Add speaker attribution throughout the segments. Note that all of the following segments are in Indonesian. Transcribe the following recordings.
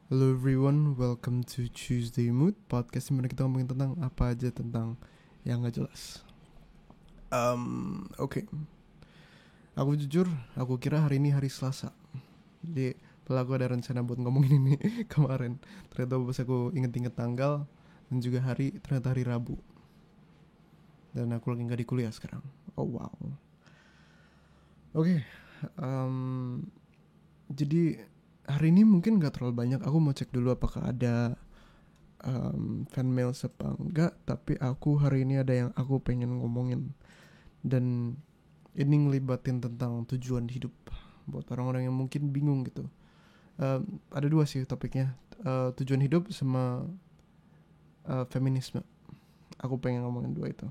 Speaker 1: Hello everyone, welcome to Tuesday Mood, podcast dimana kita ngomongin tentang apa aja tentang yang gak jelas. Oke. Aku jujur, aku kira hari ini hari Selasa. Jadi, setelah aku ada rencana buat ngomongin ini kemarin, ternyata pas aku inget-inget tanggal dan juga hari, ternyata hari Rabu. Dan aku lagi gak di kuliah sekarang. Oh wow. Oke. Jadi hari ini mungkin gak terlalu banyak. Aku mau cek dulu apakah ada fan mail apa enggak. Tapi aku hari ini ada yang aku pengen ngomongin. Dan ini ngelibatin tentang tujuan hidup buat orang-orang yang mungkin bingung gitu. Ada dua sih topiknya, tujuan hidup sama feminisme. Aku pengen ngomongin dua itu.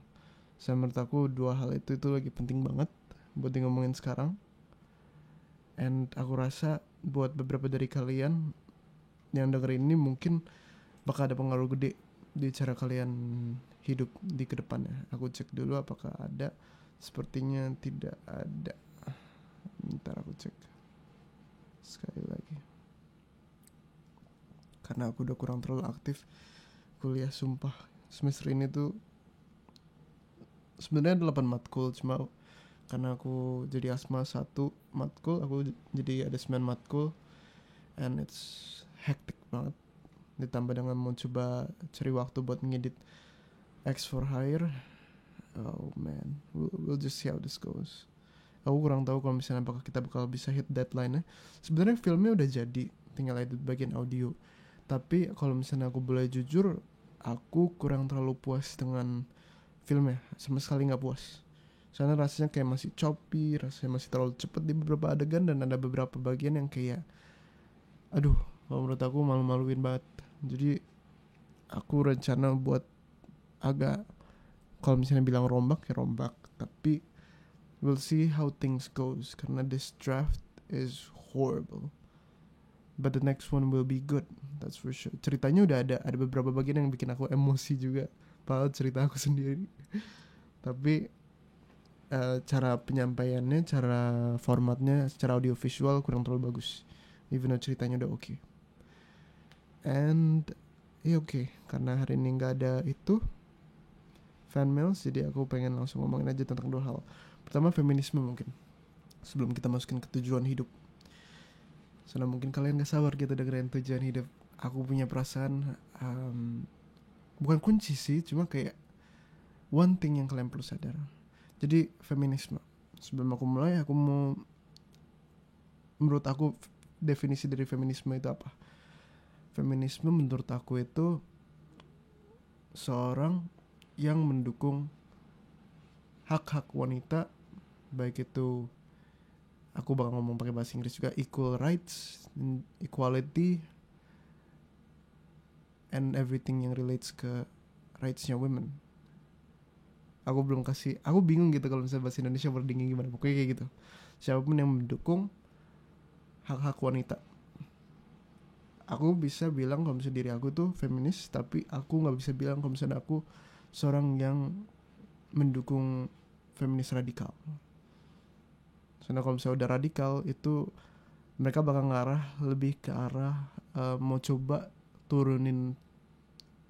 Speaker 1: Menurut aku dua hal itu lagi penting banget buat di ngomongin sekarang. And aku rasa buat beberapa dari kalian yang dengerin ini mungkin bakal ada pengaruh gede di cara kalian hidup di kedepannya. Aku cek dulu apakah ada. Sepertinya tidak ada. Bentar aku cek sekali lagi. Karena aku udah kurang terlalu aktif kuliah, sumpah. Semester ini tuh sebenarnya ada 8 matkul, cuma karena aku jadi asma 1 matkul, aku jadi ada 9 matkul. And it's hectic banget. Ditambah dengan mau coba cari waktu buat ngedit X for Hire. Oh man, we'll just see how this goes. Aku kurang tahu kalau misalnya apakah kita bakal bisa hit deadline-nya. Sebenarnya filmnya udah jadi, tinggal edit bagian audio. Tapi kalau misalnya aku boleh jujur, aku kurang terlalu puas dengan filmnya, sama sekali nggak puas. Soalnya rasanya kayak masih choppy, rasanya masih terlalu cepet di beberapa adegan, dan ada beberapa bagian yang kayak, aduh, kalau menurut aku malu-maluin banget. Jadi aku rencana buat agak, kalau misalnya bilang rombak ya rombak, tapi we'll see how things goes, karena this draft is horrible. But the next one will be good, that's for sure. Ceritanya udah ada beberapa bagian yang bikin aku emosi juga, padahal cerita aku sendiri. Tapi cara penyampaiannya, cara formatnya, secara audio visual kurang terlalu bagus. Even though ceritanya udah oke. And oke, karena hari ini nggak ada itu fan mails, jadi aku pengen langsung ngomongin aja tentang dua hal. Pertama, feminisme mungkin, sebelum kita masukin ke tujuan hidup. Soalnya mungkin kalian gak sabar gitu dengerin tujuan hidup. Aku punya perasaan, bukan kunci sih, cuma kayak one thing yang kalian perlu sadar. Jadi feminisme, sebelum aku mulai, aku mau, menurut aku definisi dari feminisme itu apa. Feminisme menurut aku itu seorang yang mendukung hak-hak wanita, baik itu, aku bakal ngomong pakai bahasa Inggris juga, equal rights, equality, and everything yang relates ke rights-nya women. Aku bingung gitu kalau misalnya bahasa Indonesia wordingnya gimana, pokoknya kayak gitu. Siapapun yang mendukung hak-hak wanita. Aku bisa bilang kalau misalnya diri aku tuh feminis, tapi aku gak bisa bilang kalau misalnya aku seorang yang mendukung feminis radikal. Soalnya kalau misalnya udah radikal, itu mereka bakal ngarah lebih ke arah mau coba turunin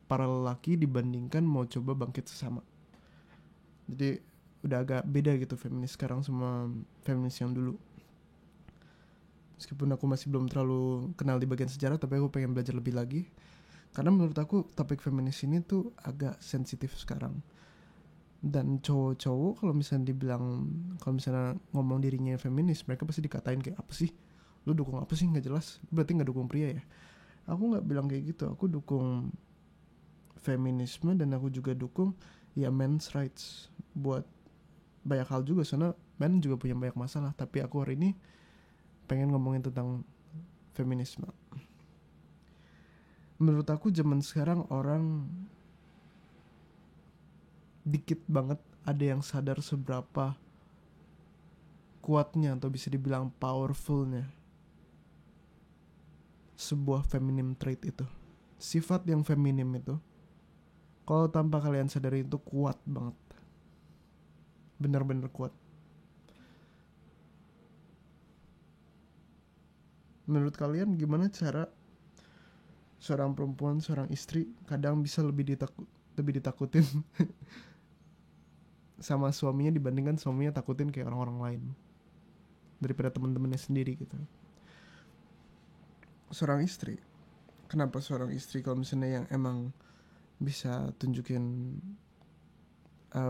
Speaker 1: para lelaki dibandingkan mau coba bangkit sesama. Jadi udah agak beda gitu feminis sekarang sama feminis yang dulu. Meskipun aku masih belum terlalu kenal di bagian sejarah, tapi aku pengen belajar lebih lagi. Karena menurut aku topik feminis ini tuh agak sensitif sekarang. Dan cowok-cowok kalau misalnya ngomong dirinya feminis, mereka pasti dikatain kayak, apa sih? Lu dukung apa sih? Gak jelas. Berarti gak dukung pria ya? Aku gak bilang kayak gitu. Aku dukung feminisme, dan aku juga dukung ya men's rights buat banyak hal juga. Soalnya men juga punya banyak masalah. Tapi aku hari ini pengen ngomongin tentang feminisme. Menurut aku zaman sekarang orang dikit banget ada yang sadar seberapa kuatnya atau bisa dibilang powerfulnya sebuah feminim trait itu. Sifat yang feminim itu, kalau tanpa kalian sadari, itu kuat banget. Bener-bener kuat. Menurut kalian gimana cara seorang perempuan, seorang istri kadang bisa lebih ditakutin sama suaminya dibandingkan suaminya takutin kayak orang-orang lain daripada teman-temannya sendiri gitu. Seorang istri, kenapa seorang istri kalau misalnya yang emang bisa tunjukin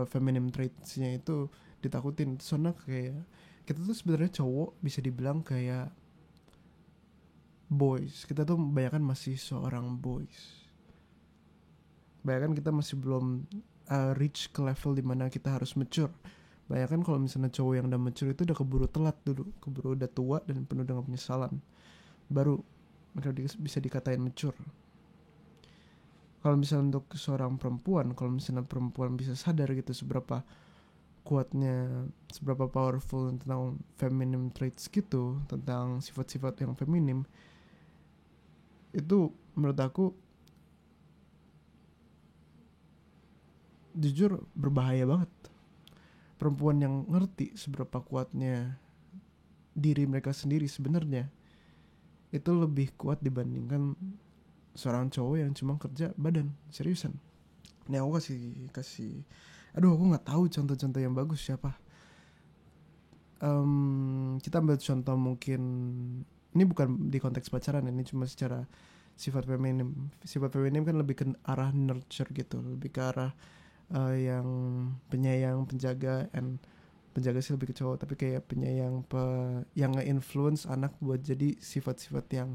Speaker 1: feminine traits-nya itu ditakutin, soalnya kayak kita tuh sebenarnya cowok bisa dibilang kayak boys, kita tuh bayangkan masih seorang boys, bayangkan kita masih belum reach ke level dimana kita harus mature. Bayangkan kalau misalnya cowok yang udah mature itu udah keburu telat dulu, keburu udah tua dan penuh dengan penyesalan, baru mereka bisa dikatain mature. Kalau misalnya untuk seorang perempuan, kalau misalnya perempuan bisa sadar gitu seberapa kuatnya, seberapa powerful tentang feminine traits gitu, tentang sifat-sifat yang feminim, itu menurut aku jujur berbahaya banget. Perempuan yang ngerti seberapa kuatnya diri mereka sendiri sebenarnya itu lebih kuat dibandingkan seorang cowok yang cuma kerja badan, seriusan. Ini aku kasih aduh aku nggak tahu contoh-contoh yang bagus siapa. Kita ambil contoh mungkin, ini bukan di konteks pacaran, ini cuma secara sifat feminim. Sifat feminim kan lebih ke arah nurture gitu, lebih ke arah yang penyayang, penjaga, and penjaga sih lebih ke cowok, tapi kayak penyayang, yang nge-influence anak buat jadi sifat-sifat yang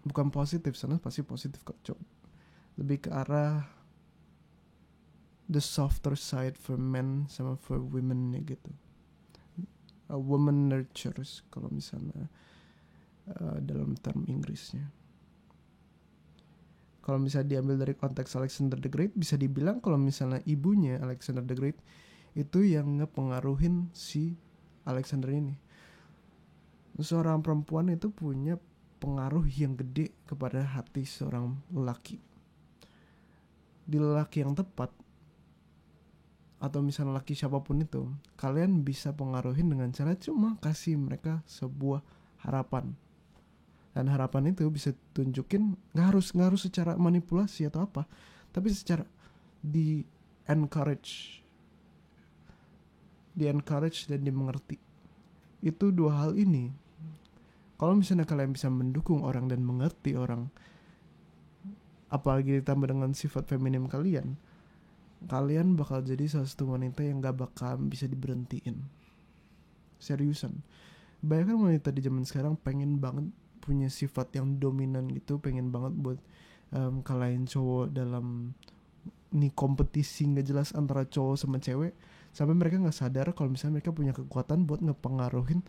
Speaker 1: bukan positif, soalnya pasti positif kok cowok, lebih ke arah the softer side for men sama for women gitu. A woman nurtures kalau misalnya dalam term Inggrisnya. Kalau misalnya diambil dari konteks Alexander the Great, bisa dibilang kalau misalnya ibunya Alexander the Great itu yang ngepengaruhin si Alexander ini. Seorang perempuan itu punya pengaruh yang gede kepada hati seorang lelaki. Di lelaki yang tepat, atau misalnya lelaki siapapun itu, kalian bisa pengaruhin dengan cara cuma kasih mereka sebuah harapan. Dan harapan itu bisa tunjukin nggak harus secara manipulasi atau apa, tapi secara di encourage dan dimengerti. Itu dua hal ini, kalau misalnya kalian bisa mendukung orang dan mengerti orang, apalagi ditambah dengan sifat feminim kalian bakal jadi salah satu wanita yang gak bakal bisa diberhentiin. Seriusan, bayangkan wanita di zaman sekarang pengen banget punya sifat yang dominan gitu, pengen banget buat kalahin cowok dalam nih kompetisi gak jelas antara cowok sama cewek, sampai mereka gak sadar kalau misalnya mereka punya kekuatan buat ngepengaruhin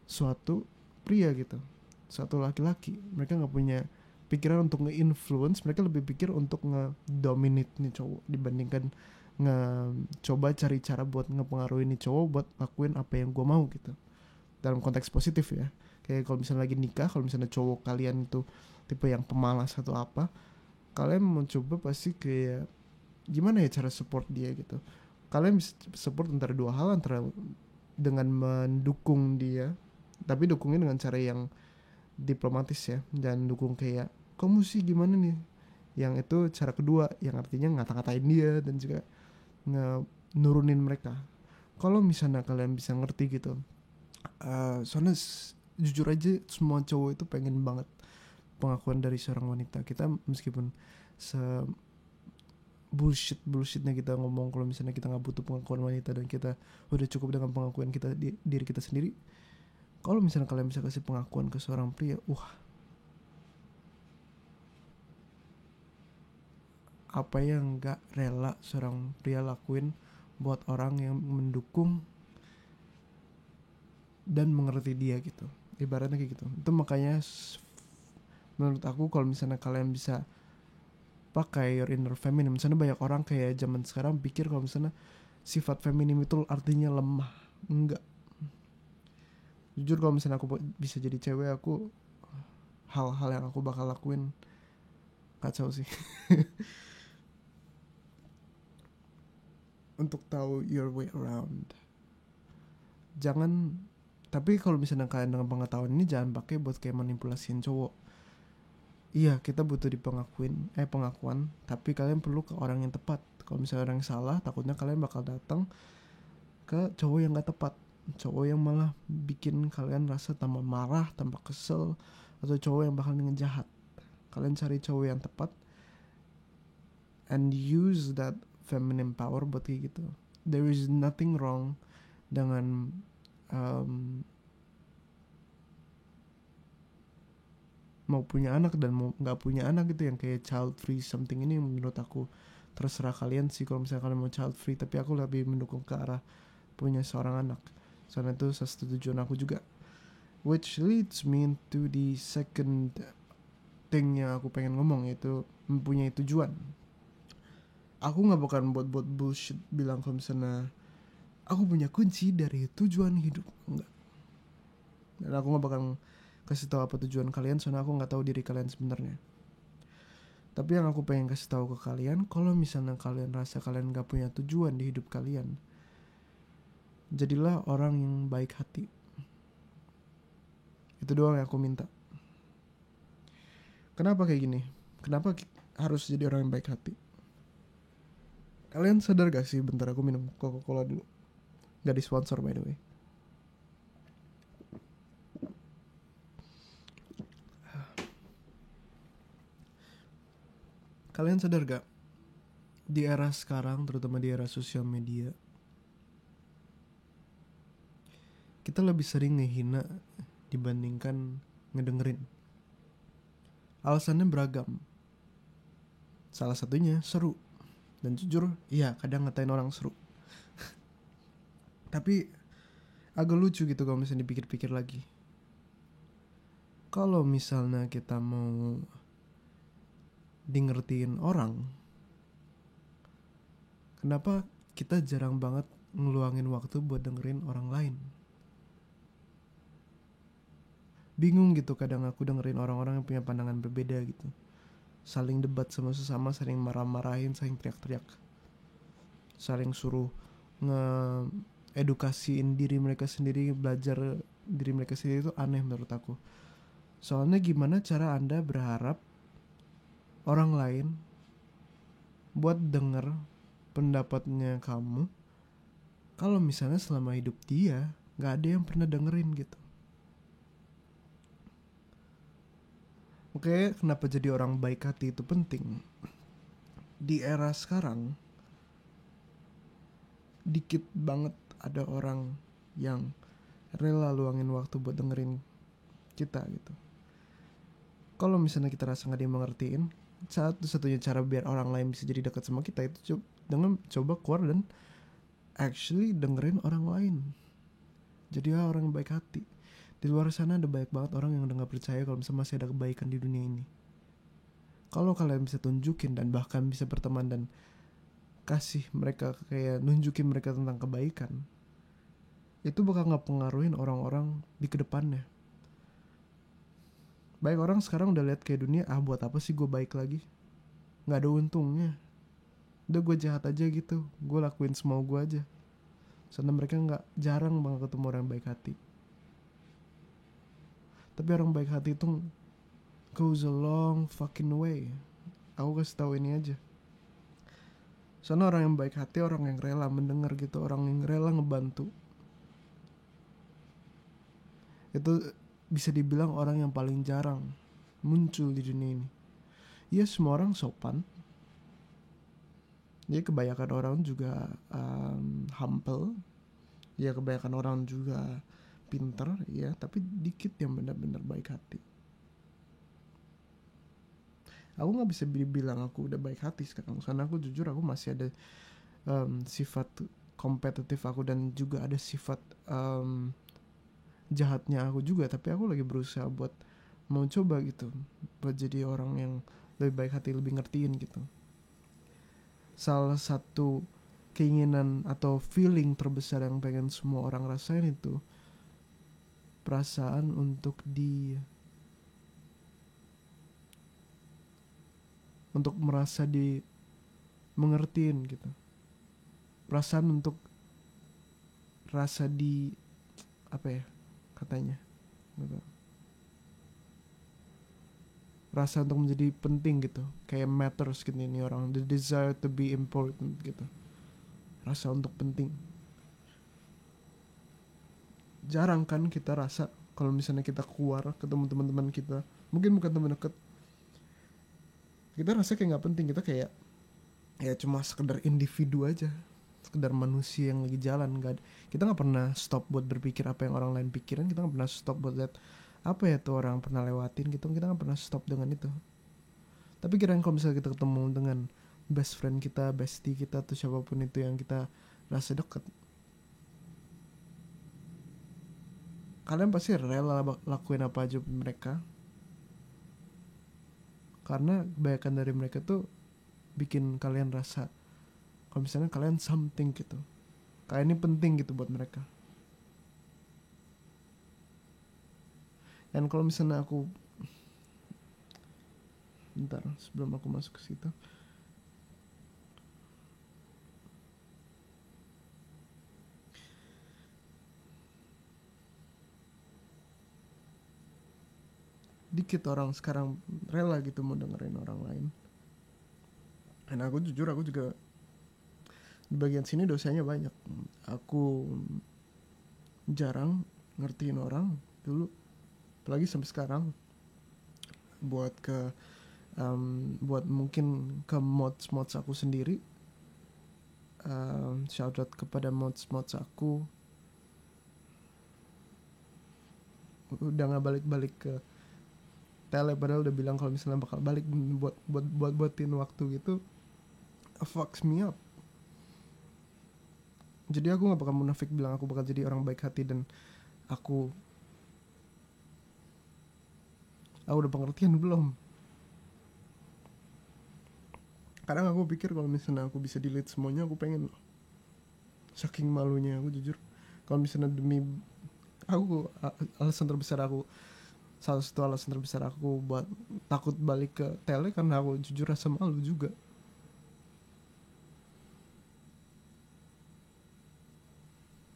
Speaker 1: suatu pria gitu, suatu laki-laki. Mereka gak punya pikiran untuk nge-influence, mereka lebih pikir untuk nge-dominate nih cowok dibandingkan coba cari cara buat ngepengaruhi nih cowok buat lakuin apa yang gue mau gitu. Dalam konteks positif ya, kayak kalau misalnya lagi nikah, kalau misalnya cowok kalian itu tipe yang pemalas atau apa, kalian mau coba pasti kayak gimana ya cara support dia gitu. Kalian bisa support antara dua hal, antara dengan mendukung dia, tapi dukungnya dengan cara yang diplomatis ya, dan dukung kayak kamu sih gimana nih, yang itu cara kedua, yang artinya ngata-ngatain dia dan juga nurunin mereka. Kalau misalnya kalian bisa ngerti gitu, soalnya jujur aja semua cowok itu pengen banget pengakuan dari seorang wanita. Kita meskipun bullshitnya kita ngomong kalau misalnya kita nggak butuh pengakuan wanita dan kita udah cukup dengan pengakuan kita diri kita sendiri, kalau misalnya kalian bisa kasih pengakuan ke seorang pria, apa yang gak rela seorang pria lakuin buat orang yang mendukung dan mengerti dia gitu, ibaratnya kayak gitu. Itu makanya menurut aku kalau misalnya kalian bisa pakai your inner feminine, misalnya banyak orang kayak zaman sekarang pikir kalau misalnya sifat feminim itu artinya lemah. Enggak, jujur kalau misalnya aku bisa jadi cewek, aku hal-hal yang aku bakal lakuin kacau sih. Untuk tahu your way around, jangan Tapi kalau misalnya kalian dengan pengetahuan ini jangan pakai buat kayak manipulasiin cowok. Iya, kita butuh pengakuan, tapi kalian perlu ke orang yang tepat. Kalau misalnya orang yang salah, takutnya kalian bakal datang ke cowok yang gak tepat, cowok yang malah bikin kalian rasa tambah marah, tambah kesel, atau cowok yang bakal ngejahat. Kalian cari cowok yang tepat and use that feminine power buat kayak gitu. There is nothing wrong dengan mau punya anak dan mau nggak punya anak gitu, yang kayak child free something ini menurut aku terserah kalian sih kalau misalnya kalian mau child free, tapi aku lebih mendukung ke arah punya seorang anak. Soalnya itu setujuan aku juga, which leads me to the second thing yang aku pengen ngomong, yaitu mempunyai tujuan. Aku nggak bakal buat bullshit bilang kalau misalnya aku punya kunci dari tujuan hidup, enggak. Dan aku nggak bakal kasih tahu apa tujuan kalian, soalnya aku nggak tahu diri kalian sebenarnya. Tapi yang aku pengen kasih tahu ke kalian, kalau misalnya kalian rasa kalian nggak punya tujuan di hidup kalian, jadilah orang yang baik hati. Itu doang yang aku minta. Kenapa kayak gini? Kenapa harus jadi orang yang baik hati? Kalian sadar gak sih? Bentar, aku minum Coca-Cola dulu. Gak disponsor by the way. Kalian sadar gak? Di era sekarang, terutama di era sosial media, kita lebih sering ngehina dibandingkan ngedengerin. Alasannya beragam. Salah satunya seru. Dan jujur, iya kadang ngatain orang seru. Tapi agak lucu gitu kalau misalnya dipikir-pikir lagi. Kalau misalnya kita mau ngertiin orang, kenapa kita jarang banget ngeluangin waktu buat dengerin orang lain? Bingung gitu kadang aku dengerin orang-orang yang punya pandangan berbeda gitu. Saling debat sama sesama, saling marah-marahin, saling teriak-teriak, saling suruh nge-edukasiin diri mereka sendiri, belajar diri mereka sendiri. Itu aneh menurut aku. Soalnya gimana cara Anda berharap orang lain buat denger pendapatnya kamu kalau misalnya selama hidup dia gak ada yang pernah dengerin gitu. Oke, kenapa jadi orang baik hati itu penting? Di era sekarang dikit banget ada orang yang rela luangin waktu buat dengerin kita gitu. Kalau misalnya kita rasa gak dimengertiin, satu-satunya cara biar orang lain bisa jadi dekat sama kita itu dengan coba keluar dan actually dengerin orang lain. Jadilah orang baik hati. Di luar sana ada banyak banget orang yang udah gak percaya kalau misalnya masih ada kebaikan di dunia ini. Kalau kalian bisa tunjukin dan bahkan bisa berteman dan kasih mereka, kayak nunjukin mereka tentang kebaikan, itu bakal gak pengaruhin orang-orang di kedepannya. Baik orang sekarang udah lihat kayak dunia, buat apa sih gue baik lagi? Gak ada untungnya. Udah gue jahat aja gitu, gue lakuin semau gue aja. Soalnya mereka jarang banget ketemu orang baik hati. Tapi orang baik hati itu goes a long fucking way. Aku kasih tahu ini aja. Soalnya orang yang baik hati, orang yang rela mendengar gitu, orang yang rela ngebantu. Itu bisa dibilang orang yang paling jarang muncul di dunia ini. Ya semua orang sopan. Ya kebanyakan orang juga humble. Ya kebanyakan orang juga pinter, ya, tapi dikit yang benar-benar baik hati. Aku gak bisa bilang aku udah baik hati sekarang, karena aku jujur aku masih ada sifat kompetitif aku, dan juga ada sifat jahatnya aku juga. Tapi aku lagi berusaha buat mau coba gitu, buat jadi orang yang lebih baik hati, lebih ngertiin gitu. Salah satu keinginan atau feeling terbesar yang pengen semua orang rasain itu perasaan untuk merasa mengertiin gitu. Perasaan untuk rasa katanya gitu. Rasa untuk menjadi penting gitu, kayak matters gitu ini orang, the desire to be important gitu, rasa untuk penting. Jarang kan kita rasa kalau misalnya kita keluar ketemu teman-teman kita, mungkin bukan teman dekat, kita rasa kayak nggak penting, kita kayak ya cuma sekedar individu aja, sekedar manusia yang lagi jalan. Kita nggak pernah stop buat berpikir apa yang orang lain pikirin, kita nggak pernah stop buat lihat apa ya tuh orang pernah lewatin gitu, kita nggak pernah stop dengan itu. Tapi kira-kira kalau misalnya kita ketemu dengan best friend kita, bestie kita, atau siapapun itu yang kita rasa deket, kalian pasti rela lakuin apa aja buat mereka, karena kebanyakan dari mereka tuh bikin kalian rasa kalau misalnya kalian something gitu, kalian ini penting gitu buat mereka. Dan kalau misalnya aku, bentar sebelum aku masuk ke situ, dikit orang sekarang rela gitu mau dengerin orang lain. Dan aku jujur, aku juga di bagian sini dosanya banyak. Aku jarang ngertiin orang dulu, apalagi sampai sekarang, buat ke buat mungkin ke mods aku sendiri. Shout out kepada mods aku, udah nggak balik ke tele, padahal udah bilang kalau misalnya bakal balik buatin waktu gitu. Fucks me up. Jadi aku nggak bakal munafik bilang aku bakal jadi orang baik hati, dan aku udah pengertian belum. Kadang aku pikir kalau misalnya aku bisa delete semuanya, aku pengen. Saking malunya aku jujur, kalau misalnya demi aku, alasan terbesar aku, salah satu alasan terbesar aku buat takut balik ke tele, karena aku jujur rasa malu juga.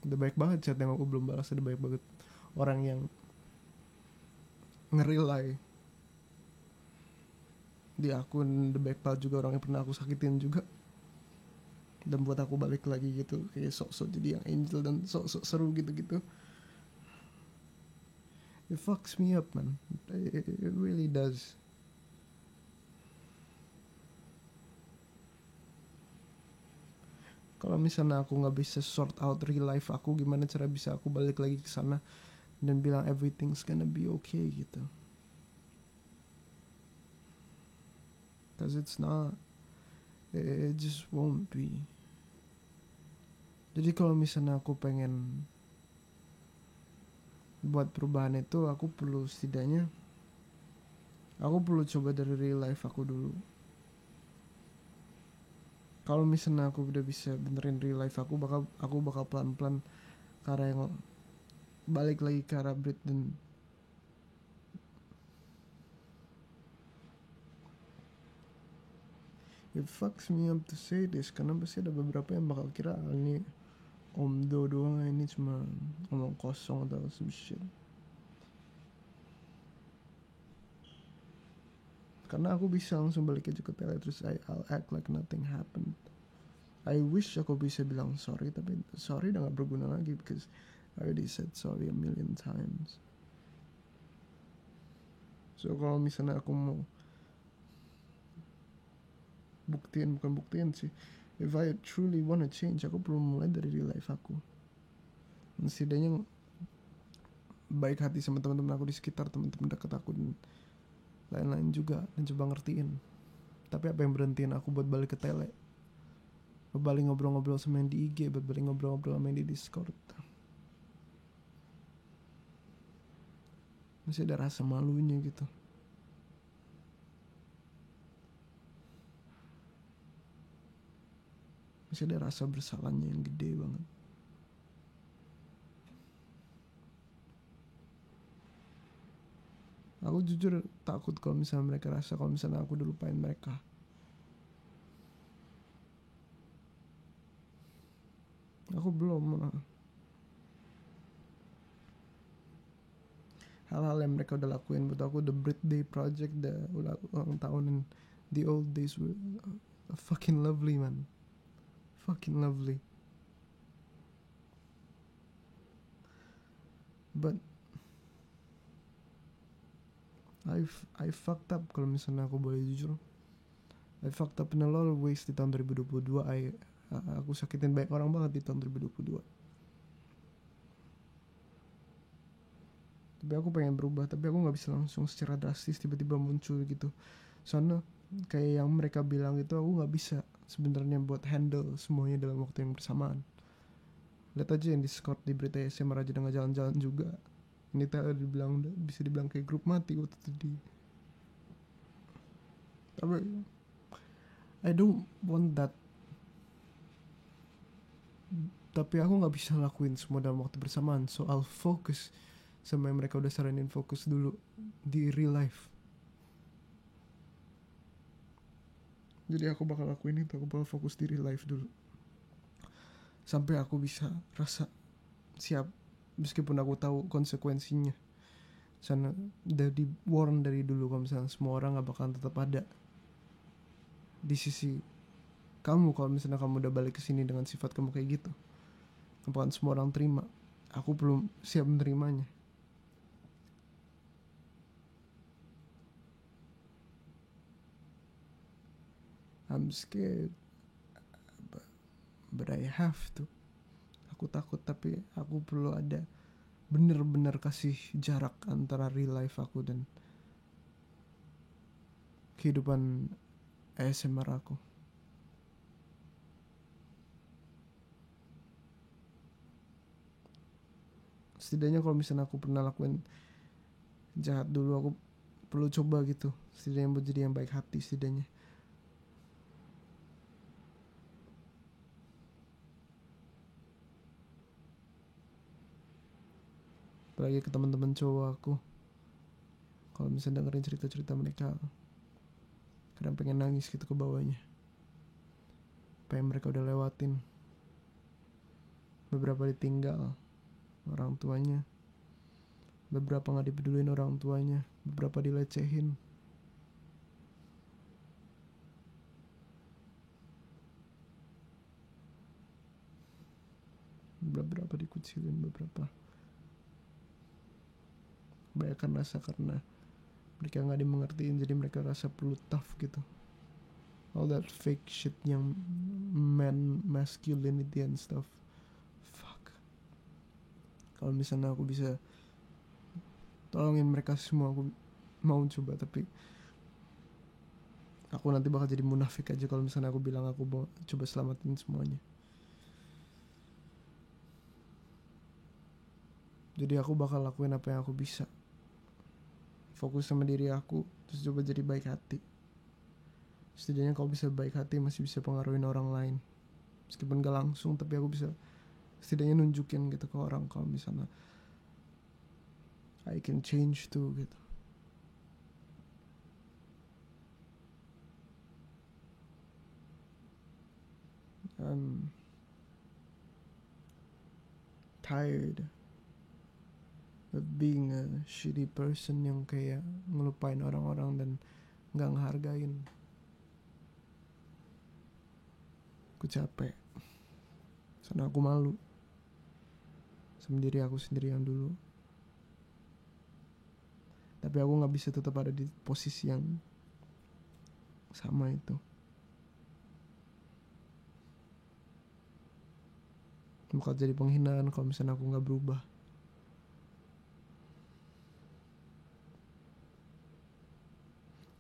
Speaker 1: Udah banyak banget chat yang aku belum balas, udah banyak banget orang yang ngerilai di akun The Backpack, juga orang yang pernah aku sakitin juga, dan buat aku balik lagi gitu, kayak sok-sok jadi yang angel dan sok-sok seru gitu-gitu. It fucks me up, man. It really does. Kalau misalnya aku nggak bisa sort out real life aku, gimana cara bisa aku balik lagi ke sana dan bilang everything's gonna be okay gitu? Cause it's not. It just won't be. Jadi kalau misalnya aku pengen buat perubahan itu, aku perlu setidaknya, aku perlu coba dari real life aku dulu. Kalau misalnya aku udah bisa benerin real life aku bakal pelan-pelan ke arah yang balik lagi ke arah Brit. Dan it fucks me up to say this, karena pasti ada beberapa yang bakal kira ini Om Do doang, ini cuma ngomong kosong atau some shit. Karena aku bisa langsung balik aja ke tele, terus I'll act like nothing happened. I wish aku bisa bilang sorry, tapi sorry udah gak berguna lagi, because I already said sorry a million times. So kalau misalnya aku mau bukan buktiin sih, if I truly wanna change, aku perlu mulai dari real life aku. Setidaknya baik hati sama teman-teman aku di sekitar, teman-teman dekat aku, dan lain-lain juga, dan coba ngertiin. Tapi apa yang berhentiin aku buat balik ke tele, balik ngobrol-ngobrol sama yang di IG, balik ngobrol-ngobrol sama yang di Discord? Masih ada rasa malunya gitu. Masih ada rasa bersalahnya yang gede banget. Aku jujur takut kalau misalnya mereka rasa kalau misalnya aku udah lupain mereka. Aku belum. hal-hal yang mereka udah lakuin buat aku, the birthday project, the ulang tahun, and the old days were fucking lovely, man. Fucking lovely. But I fucked up kalau misalnya aku boleh jujur. I fucked up in a lot of ways di tahun 2022. Aku sakitin banyak orang banget di tahun 2022. Tapi aku pengen berubah, tapi aku nggak bisa langsung secara drastis tiba-tiba muncul gitu. Soalnya kayak yang mereka bilang itu aku nggak bisa sebenarnya buat handle semuanya dalam waktu yang bersamaan. Lihat aja yang Discord di berita SMA Raja dengan jalan-jalan juga. Ini tadi bisa dibilang kayak grup mati waktu itu. Tapi I don't want that. Tapi aku nggak bisa lakuin semua dalam waktu bersamaan, so I'll focus sama yang mereka udah saranin, fokus dulu di real life. Jadi aku bakal lakuin itu, aku bakal fokus di real life dulu sampai aku bisa rasa siap, meskipun aku tahu konsekuensinya. Sana udah di warn dari dulu kalau misalnya semua orang gak bakalan tetap ada di sisi kamu. Kalau misalnya kamu udah balik ke sini dengan sifat kamu kayak gitu, bukan semua orang terima. Aku belum siap menerimanya. I'm scared, but I have to. Aku takut, tapi aku perlu ada bener-bener kasih jarak antara real life aku dan kehidupan ASMR aku. Setidaknya kalau misalnya aku pernah lakuin jahat dulu, aku perlu coba gitu, setidaknya buat jadi yang baik hati setidaknya. Apalagi ke teman-teman cowok aku, kalau misalnya dengerin cerita-cerita mereka, kadang pengen nangis gitu ke bawahnya. Apa yang mereka udah lewatin, beberapa ditinggal orang tuanya, beberapa gak dipedulin orang tuanya, beberapa dilecehin, beberapa dikucilin, beberapa kebanyakan rasa karena mereka gak dimengertiin, jadi mereka rasa perlu tough gitu. All that fake shit yang masculinity and stuff. Fuck. Kalau misalnya aku bisa tolongin mereka semua, aku mau coba. Tapi aku nanti bakal jadi munafik aja kalau misalnya aku bilang aku mau coba selamatin semuanya. Jadi aku bakal lakuin apa yang aku bisa, fokus sama diri aku, terus coba jadi baik hati. Setidaknya kalau bisa baik hati masih bisa pengaruhin orang lain, meskipun gak langsung, tapi aku bisa setidaknya nunjukin gitu ke orang kalau misalnya I can change too gitu. I'm tired of being a shitty person yang kayak ngelupain orang-orang dan gak ngehargain. Aku capek, karena aku malu sama diri aku sendiri yang dulu. Tapi aku gak bisa tetap ada di posisi yang sama itu. Bakal jadi penghinaan kalau misalnya aku gak berubah.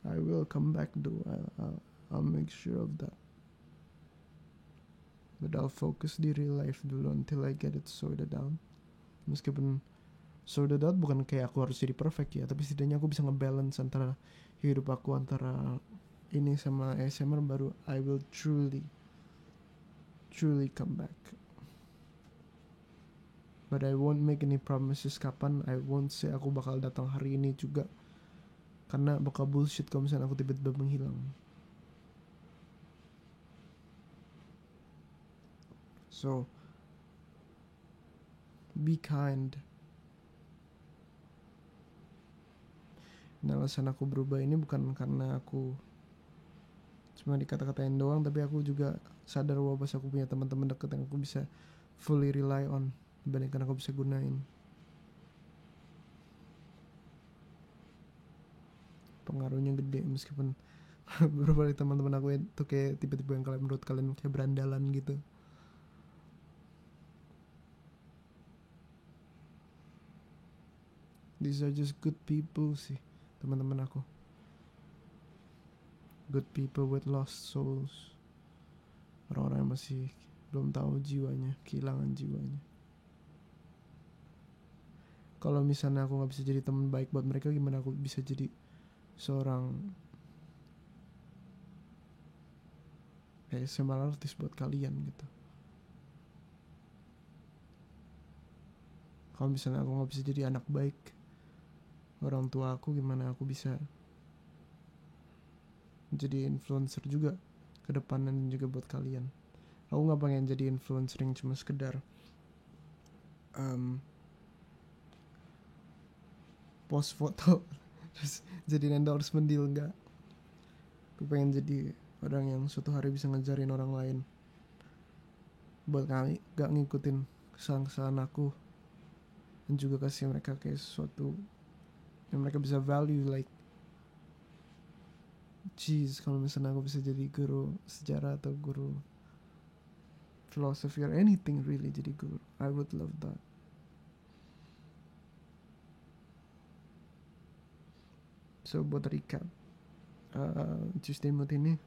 Speaker 1: I will come back though. I'll make sure of that. But I'll focus di real life dulu until I get it sorted out. Meskipun sorted out bukan kayak aku harus jadi perfect ya, tapi setidaknya aku bisa ngebalance antara hidup aku antara ini sama ASMR, baru I will truly come back. But I won't make any promises kapan. I won't say aku bakal datang hari ini juga, karena bakal bullshit kalau misalnya aku tiba-tiba menghilang. So be kind. Dan alasan aku berubah ini bukan karena aku cuma dikata-katain doang, tapi aku juga sadar bahwa pas aku punya teman-teman deket yang aku bisa fully rely on dibandingkan aku bisa gunain. Pengaruhnya gede meskipun beberapa dari teman-teman aku itu kayak tipe-tipe yang kalian menurut kalian kayak berandalan gitu. These are just good people sih teman-teman aku. Good people with lost souls. Orang-orang yang masih belum tahu jiwanya, kehilangan jiwanya. Kalau misalnya aku nggak bisa jadi teman baik buat mereka, gimana aku bisa jadi seorang ASMR artis buat kalian gitu. Kalau misalnya aku nggak bisa jadi anak baik orang tua aku, gimana aku bisa jadi influencer juga ke depan dan juga buat kalian. Aku nggak pengen jadi influencer yang cuma sekedar post foto terus jadi endorsement deal, enggak. Aku pengen jadi orang yang suatu hari bisa ngajarin orang lain buat kami gak ngikutin kesalahan aku, dan juga kasih mereka kayak sesuatu yang mereka bisa value. Like jeez, kalau misalnya aku bisa jadi guru sejarah atau guru philosophy or anything really, jadi guru, I would love that. So buat recap, Tuesday Mood ini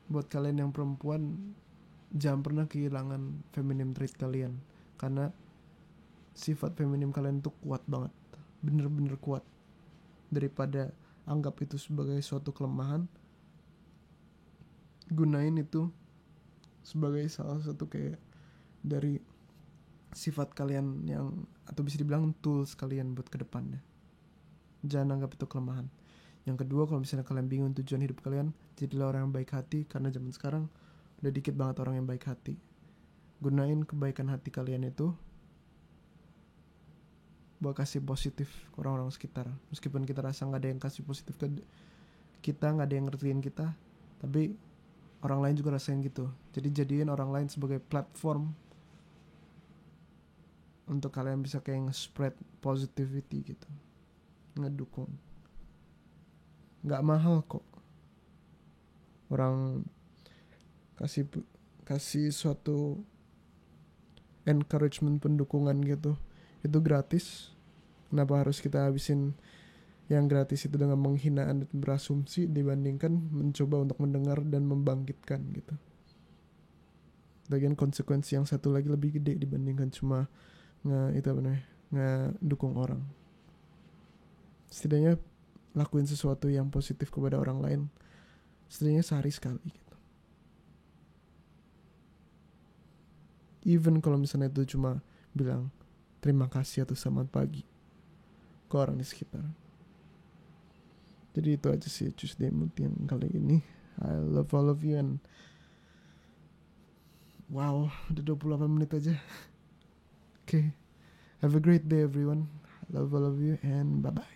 Speaker 1: buat kalian yang perempuan, jangan pernah kehilangan feminim trait kalian, karena sifat feminim kalian tuh kuat banget, bener-bener kuat. Daripada anggap itu sebagai suatu kelemahan, gunain itu sebagai salah satu kayak dari sifat kalian yang, atau bisa dibilang tools kalian buat kedepannya. Jangan anggap itu kelemahan. Yang kedua, kalau misalnya kalian bingung tujuan hidup kalian, jadilah orang yang baik hati, karena zaman sekarang udah dikit banget orang yang baik hati. Gunain kebaikan hati kalian itu buat kasih positif ke orang-orang sekitar. Meskipun kita rasa gak ada yang kasih positif ke kita, gak ada yang ngertiin kita, tapi orang lain juga rasain gitu. Jadi jadiin orang lain sebagai platform untuk kalian bisa kayak nge-spread positivity gitu, ngedukung. Gak mahal kok orang kasih suatu encouragement, pendukungan gitu, itu gratis. Kenapa harus kita habisin yang gratis itu dengan menghinaan dan berasumsi, dibandingkan mencoba untuk mendengar dan membangkitkan gitu. Bagian konsekuensi yang satu lagi lebih gede dibandingkan cuma ngedukung orang. Setidaknya lakuin sesuatu yang positif kepada orang lain, setidaknya sehari sekali gitu. Even kalau misalnya itu cuma bilang terima kasih atau selamat pagi ke orang di sekitar. Jadi itu aja sih Tuesday Mood yang kali ini. I love all of you, and wow, udah 28 menit aja. Okay, have a great day everyone. I love all of you, and bye bye.